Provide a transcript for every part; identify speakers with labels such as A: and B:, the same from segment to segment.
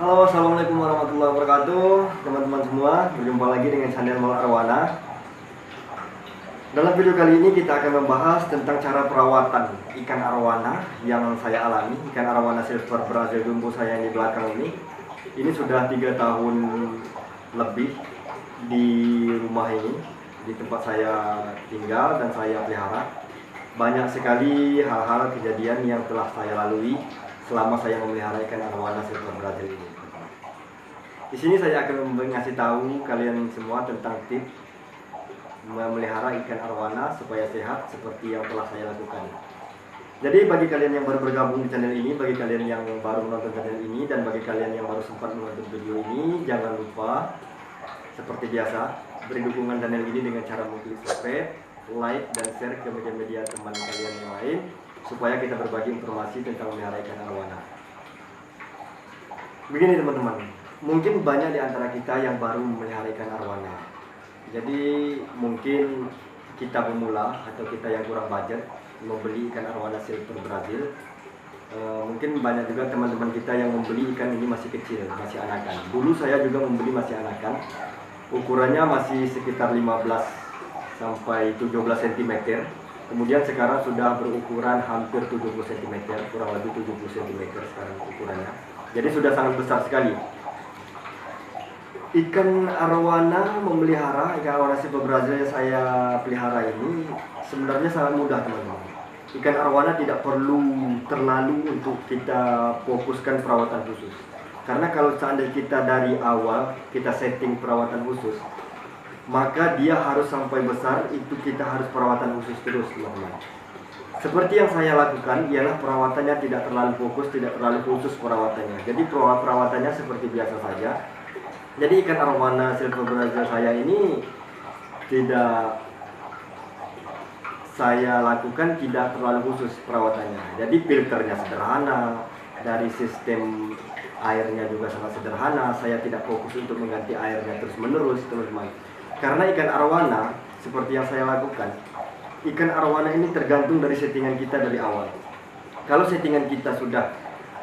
A: Halo, assalamualaikum warahmatullahi wabarakatuh, teman-teman semua. Berjumpa lagi dengan channel Mal Arwana. Dalam video kali ini kita akan membahas tentang cara perawatan ikan arwana yang saya alami. Ikan arwana silver Brazil jumbo saya yang di belakang ini. Ini sudah 3 tahun lebih di rumah ini, di tempat saya tinggal dan saya pelihara. Banyak sekali hal-hal kejadian yang telah saya lalui selama saya memelihara ikan arwana silver Brazil ini. Di sini saya akan mengasih tahu kalian semua tentang tips memelihara ikan arwana supaya sehat seperti yang telah saya lakukan. Jadi bagi kalian yang baru bergabung di channel ini, bagi kalian yang baru menonton channel ini, dan bagi kalian yang baru sempat menonton video ini, jangan lupa seperti biasa beri dukungan channel ini dengan cara mengklik subscribe, like, dan share ke media-media teman kalian yang lain supaya kita berbagi informasi tentang memelihara ikan arwana. Begini teman-teman, mungkin banyak di antara kita yang baru memelihara ikan arwana. Jadi mungkin kita pemula atau kita yang kurang budget membeli ikan arwana silver Brazil. Mungkin banyak juga teman-teman kita yang membeli ikan ini masih kecil, masih anakan. Dulu saya juga membeli masih anakan. Ukurannya masih sekitar 15 sampai 17 cm. Kemudian sekarang sudah berukuran hampir 70 cm, kurang lebih 70 cm sekarang ukurannya. Jadi sudah sangat besar sekali. Ikan arwana memelihara, ikan arwana silver Brazil yang saya pelihara ini sebenarnya sangat mudah teman-teman. Ikan arwana tidak perlu terlalu untuk kita fokuskan perawatan khusus. Karena kalau seandainya kita dari awal kita setting perawatan khusus, maka dia harus sampai besar itu kita harus perawatan khusus terus teman-teman. Seperti yang saya lakukan ialah perawatannya tidak terlalu fokus, tidak terlalu khusus perawatannya. Jadi perawatannya seperti biasa saja. Jadi ikan arwana silver Brazil saya ini tidak saya lakukan tidak terlalu khusus perawatannya. Jadi filternya sederhana, dari sistem airnya juga sangat sederhana. Saya tidak fokus untuk mengganti airnya terus menerus teman-teman. Karena ikan arwana seperti yang saya lakukan, ikan arwana ini tergantung dari settingan kita dari awal. Kalau settingan kita sudah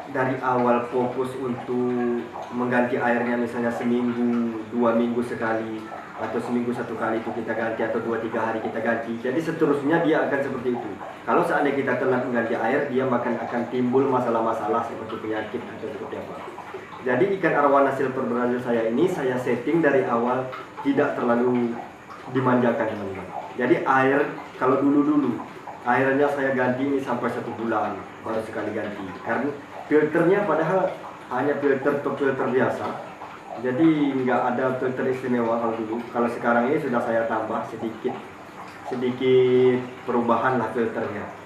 A: dari awal fokus untuk mengganti airnya, misalnya seminggu, 2 minggu sekali, atau seminggu 1 kali itu kita ganti, atau 2-3 hari kita ganti. Jadi seterusnya dia akan seperti itu. Kalau seandainya kita telat mengganti air, dia akan timbul masalah-masalah seperti penyakit atau seperti apa. Jadi ikan arwana silver Brazil saya ini saya setting dari awal tidak terlalu dimanjakan teman-teman. Jadi air, kalau dulu airnya saya ganti ini sampai 1 bulan baru sekali ganti. Karena filternya padahal hanya filter biasa. Jadi nggak ada filter istimewa kalau dulu. Kalau sekarang ini sudah saya tambah sedikit perubahan lah filternya.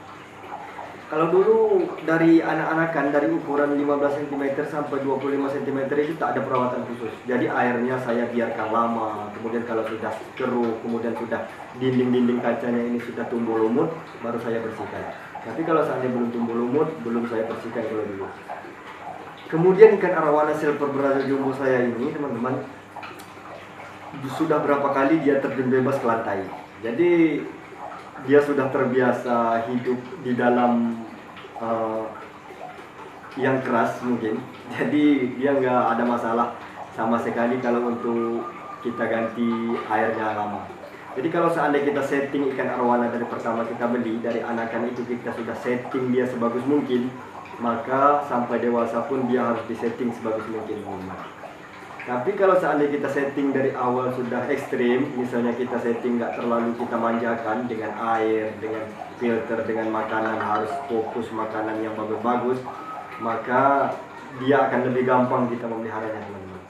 A: Kalau dulu dari anak-anakan dari ukuran 15 cm sampai 25 cm itu tak ada perawatan khusus. Jadi airnya saya biarkan lama. Kemudian kalau sudah keruh, kemudian sudah dinding-dinding kacanya ini sudah tumbuh lumut, baru saya bersihkan. Tapi kalau seandainya belum tumbuh lumut, belum saya bersihkan kalau dulu. Kemudian ikan arwana silver Brazil jumbo saya ini teman-teman, sudah berapa kali dia terjun bebas ke lantai. Jadi dia sudah terbiasa hidup di dalam yang keras mungkin. Jadi dia nggak ada masalah sama sekali kalau untuk kita ganti airnya lama. Jadi kalau seandainya kita setting ikan arwana dari pertama kita beli, dari anakan itu kita sudah setting dia sebagus mungkin, maka sampai dewasa pun dia harus disetting sebagus mungkin. Tapi kalau seandainya kita setting dari awal sudah ekstrim, misalnya kita setting nggak terlalu kita manjakan dengan air, dengan filter, dengan makanan, harus fokus makanan yang bagus-bagus, maka dia akan lebih gampang kita memeliharanya teman-teman.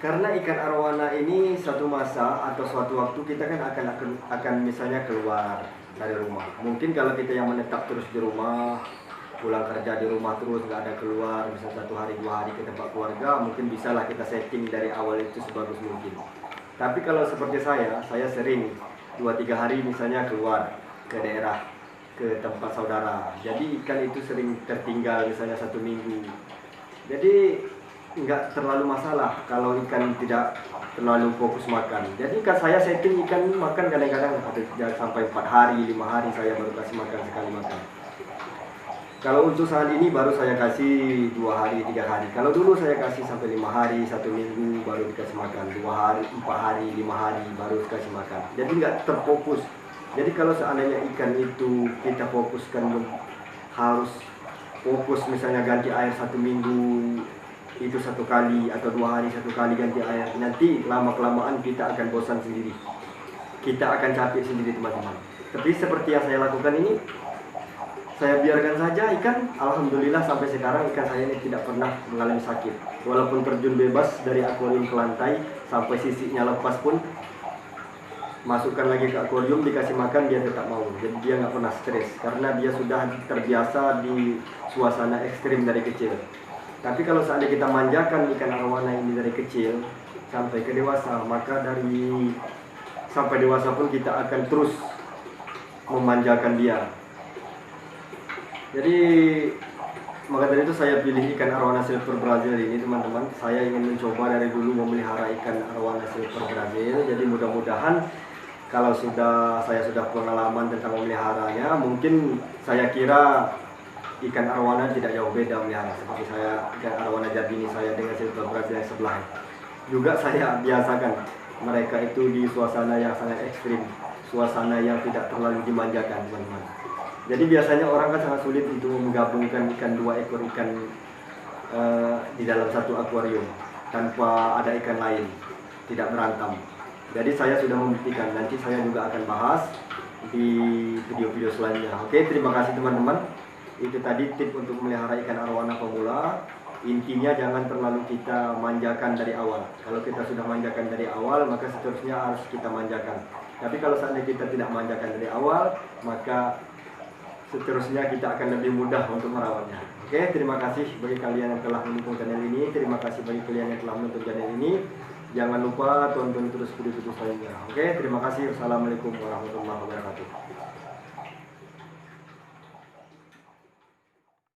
A: Karena ikan arwana ini suatu masa atau suatu waktu kita kan akan misalnya keluar dari rumah. Mungkin kalau kita yang menetap terus di rumah, pulang kerja di rumah terus, nggak ada keluar, misalnya 1 hari 2 hari ke tempat keluarga, mungkin bisalah kita setting dari awal itu sebagus mungkin. Tapi kalau seperti saya sering 2-3 hari misalnya keluar ke daerah, ke tempat saudara. Jadi ikan itu sering tertinggal misalnya 1 minggu. Jadi nggak terlalu masalah kalau ikan tidak terlalu fokus makan. Jadi ikan saya setting ikan makan kadang-kadang ada sampai 4 hari, 5 hari saya baru kasih makan sekali makan. Kalau untuk saat ini baru saya kasih 2 hari 3 hari. Kalau dulu saya kasih sampai 5 hari, 1 minggu baru dikasih makan, 2 hari 4 hari 5 hari baru dikasih makan. Jadi nggak terfokus. Jadi kalau seandainya ikan itu kita fokuskan harus fokus, misalnya ganti air 1 minggu itu 1 kali atau 2 hari 1 kali ganti air, nanti lama kelamaan kita akan bosan sendiri, kita akan capek sendiri teman-teman. Tapi seperti yang saya lakukan ini, saya biarkan saja ikan. Alhamdulillah sampai sekarang ikan saya ini tidak pernah mengalami sakit. Walaupun terjun bebas dari akuarium ke lantai sampai sisiknya lepas pun, masukkan lagi ke akuarium dikasih makan dia tetap mau. Jadi dia nggak pernah stres karena dia sudah terbiasa di suasana ekstrim dari kecil. Tapi kalau seandainya kita manjakan ikan arowana ini dari kecil sampai ke dewasa, maka dari sampai dewasa pun kita akan terus memanjakan dia. Jadi maka dari itu saya pilih ikan arowana silver Brazil ini teman-teman. Saya ingin mencoba dari dulu memelihara ikan arowana silver Brazil. Jadi mudah-mudahan kalau saya sudah pengalaman tentang memeliharanya, mungkin saya kira ikan arowana tidak jauh beda melihara. Seperti saya ikan arowana jabini saya dengan silver Brazil yang sebelah. Juga saya biasakan mereka itu di suasana yang sangat ekstrim, suasana yang tidak terlalu dimanjakan teman-teman. Jadi biasanya orang kan sangat sulit untuk menggabungkan 2 ekor ikan di dalam satu akuarium tanpa ada ikan lain, tidak berantem. Jadi saya sudah membuktikan, nanti saya juga akan bahas di video-video selanjutnya. Oke, terima kasih teman-teman. Itu tadi tip untuk memelihara ikan arowana pemula. Intinya jangan terlalu kita manjakan dari awal. Kalau kita sudah manjakan dari awal, maka seterusnya harus kita manjakan. Tapi kalau seandainya kita tidak manjakan dari awal, maka seterusnya kita akan lebih mudah untuk merawatnya. Oke, terima kasih bagi kalian yang telah mendukung channel ini. Terima kasih bagi kalian yang telah menonton channel ini. Jangan lupa tonton terus video-video selanjutnya. Oke, terima kasih. Wassalamualaikum warahmatullahi wabarakatuh.